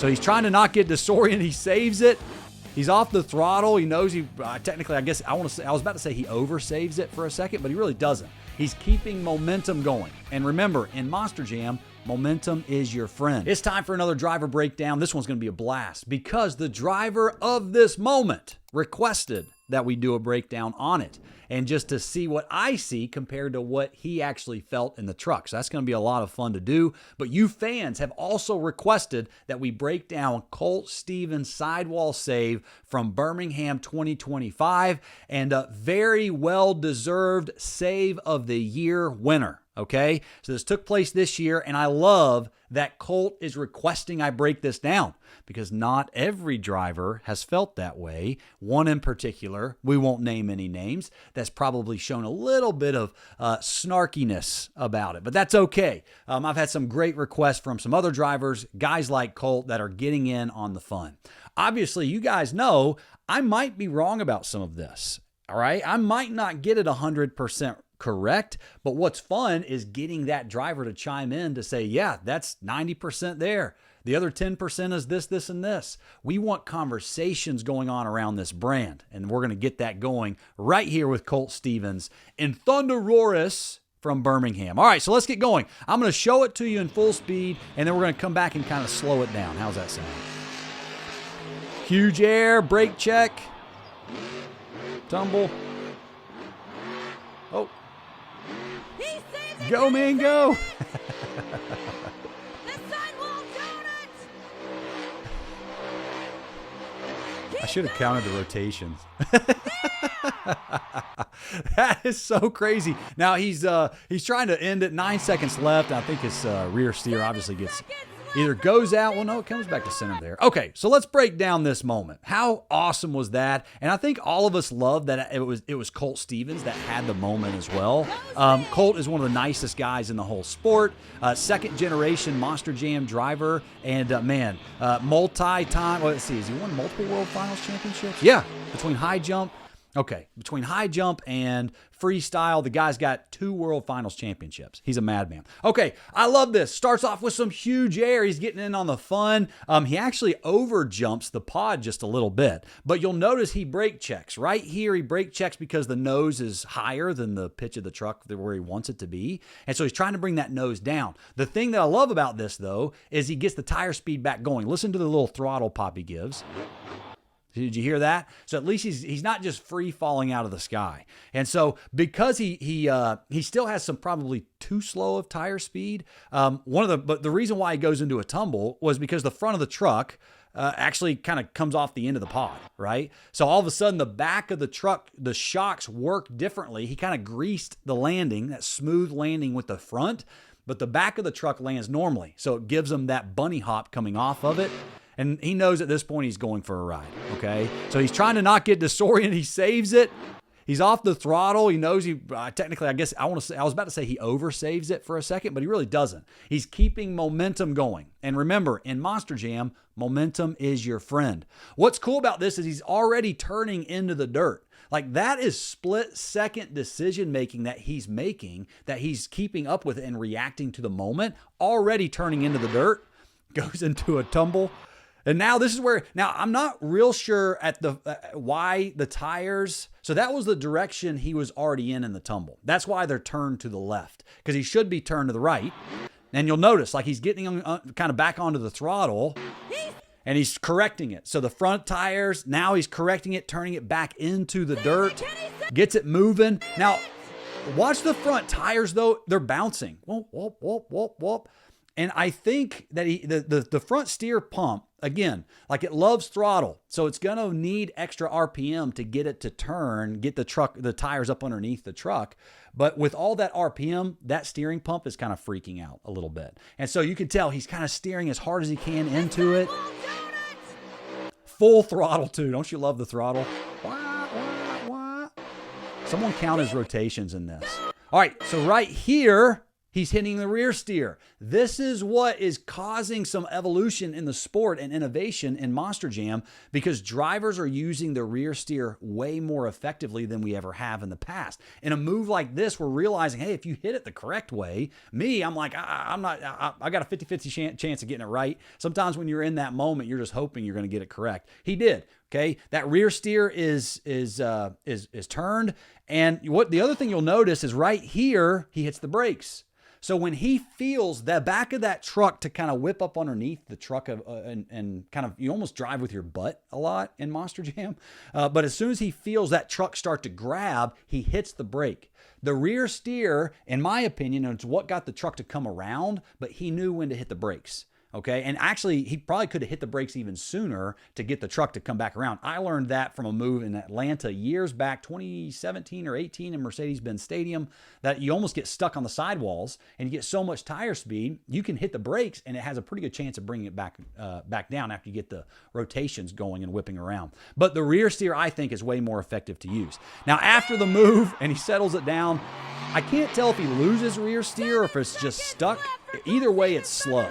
So he's trying to not get disoriented. He saves it. He's off the throttle. He knows he technically, I guess I was about to say he oversaves it for a second, but he really doesn't. He's keeping momentum going. And remember, in Monster Jam, momentum is your friend. It's time for another driver breakdown. This one's going to be a blast because the driver of this moment requested that we do a breakdown on it. And just to see what I see compared to what he actually felt in the truck. So that's going to be a lot of fun to do. But you fans have also requested that we break down Colt Stephens' sidewall save from Birmingham 2025 and a very well-deserved save of the year winner. Okay, so this took place this year, and I love that Colt is requesting I break this down because not every driver has felt that way. One in particular, we won't name any names, that's probably shown a little bit of snarkiness about it, but that's okay. I've had some great requests from some other drivers, guys like Colt, that are getting in on the fun. Obviously, you guys know I might be wrong about some of this, all right? I might not get it 100% correct, but what's fun is getting that driver to chime in to say, yeah, that's 90% there. The other 10% is this, this, and this. We want conversations going on around this brand, and we're going to get that going right here with Colt Stephens in Thunderroarus from Birmingham. All right, so let's get going. I'm going to show it to you in full speed, and then we're going to come back and kind of slow it down. How's that sound? Huge air, brake check, tumble. Oh. Go, man, go. I should have counted the rotations. That is so crazy. Now he's trying to end it. 9 seconds left. I think his rear steer obviously gets either goes out. Well, no, it comes back to center there. Okay, so let's break down this moment. How awesome was that? And I think all of us loved that it was Colt Stephens that had the moment as well. Colt is one of the nicest guys in the whole sport. Second generation Monster Jam driver, and multi-time. Well, let's see, has he won multiple World Finals championships? Yeah, between high jump. Okay, between high jump and freestyle, the guy's got 2 World Finals championships. He's a madman. Okay, I love this. Starts off with some huge air. He's getting in on the fun. He actually over jumps the pod just a little bit, but you'll notice he brake checks. Right here, he brake checks because the nose is higher than the pitch of the truck where he wants it to be, and so he's trying to bring that nose down. The thing that I love about this, though, is he gets the tire speed back going. Listen to the little throttle pop he gives. Did you hear that? So at least he's not just free falling out of the sky. And so because he still has some probably too slow of tire speed. But the reason why he goes into a tumble was because the front of the truck actually kind of comes off the end of the pod, right? So all of a sudden the back of the truck, the shocks work differently. He kind of greased the landing, that smooth landing with the front, but the back of the truck lands normally. So it gives him that bunny hop coming off of it. And he knows at this point he's going for a ride, okay? So he's trying to not get disoriented. He saves it. He's off the throttle. He knows he technically, I guess I was about to say he oversaves it for a second, but he really doesn't. He's keeping momentum going. And remember, in Monster Jam, momentum is your friend. What's cool about this is he's already turning into the dirt. Like, that is split-second decision-making that he's making, that he's keeping up with and reacting to the moment, already turning into the dirt, goes into a tumble. And now this is where, now I'm not real sure at the why the tires, so that was the direction he was already in the tumble. That's why they're turned to the left, because he should be turned to the right. And you'll notice, like, he's getting kind of back onto the throttle, and he's correcting it. So the front tires, now he's correcting it, turning it back into the dirt, gets it moving. Now, watch the front tires, though. They're bouncing. Whoop, whoop, whoop, whoop, whoop. And I think that the front steer pump, again, like, it loves throttle. So it's going to need extra RPM to get it to turn, get the tires up underneath the truck. But with all that RPM, that steering pump is kind of freaking out a little bit. And so you can tell he's kind of steering as hard as he can into it. Full throttle, too. Don't you love the throttle? Wah, wah, wah. Someone count his rotations in this. All right, so right here, He's hitting the rear steer. This is what is causing some evolution in the sport and innovation in Monster Jam, because drivers are using the rear steer way more effectively than we ever have in the past. In a move like this, we're realizing, hey, if you hit it the correct way, I'm like, I got a 50-50 chance of getting it right. Sometimes when you're in that moment, you're just hoping you're going to get it correct. He did. Okay, that rear steer is turned, and what the other thing you'll notice is right here he hits the brakes. So when he feels the back of that truck to kind of whip up underneath the truck and kind of, you almost drive with your butt a lot in Monster Jam. But as soon as he feels that truck start to grab, he hits the brake. The rear steer, in my opinion, is what got the truck to come around, but he knew when to hit the brakes. Okay, and actually, he probably could have hit the brakes even sooner to get the truck to come back around. I learned that from a move in Atlanta years back, 2017 or 18 in Mercedes-Benz Stadium, that you almost get stuck on the sidewalls and you get so much tire speed, you can hit the brakes and it has a pretty good chance of bringing it back down after you get the rotations going and whipping around. But the rear steer, I think, is way more effective to use. Now, after the move and he settles it down, I can't tell if he loses rear steer or if it's just stuck. Either way, it's slow.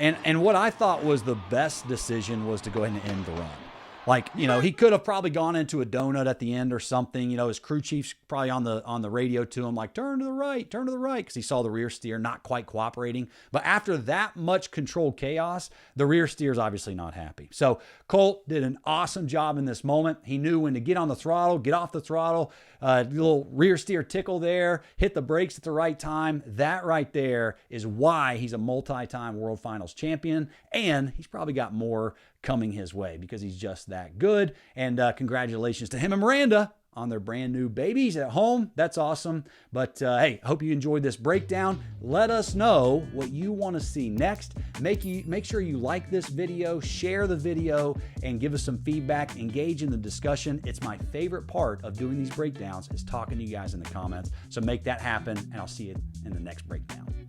And what I thought was the best decision was to go ahead and end the run. Like, he could have probably gone into a donut at the end or something. His crew chief's probably on the radio to him, like, turn to the right, because he saw the rear steer not quite cooperating. But after that much controlled chaos, the rear steer's obviously not happy. So Colt did an awesome job in this moment. He knew when to get on the throttle, get off the throttle, little rear steer tickle there, hit the brakes at the right time. That right there is why he's a multi-time World Finals champion, and he's probably got more coming his way because he's just that good. And congratulations to him and Miranda on their brand new babies at home. That's awesome. But hey, hope you enjoyed this breakdown. Let us know what you want to see next. Make sure you like this video, share the video, and give us some feedback. Engage in the discussion. It's my favorite part of doing these breakdowns is talking to you guys in the comments. So make that happen, and I'll see you in the next breakdown.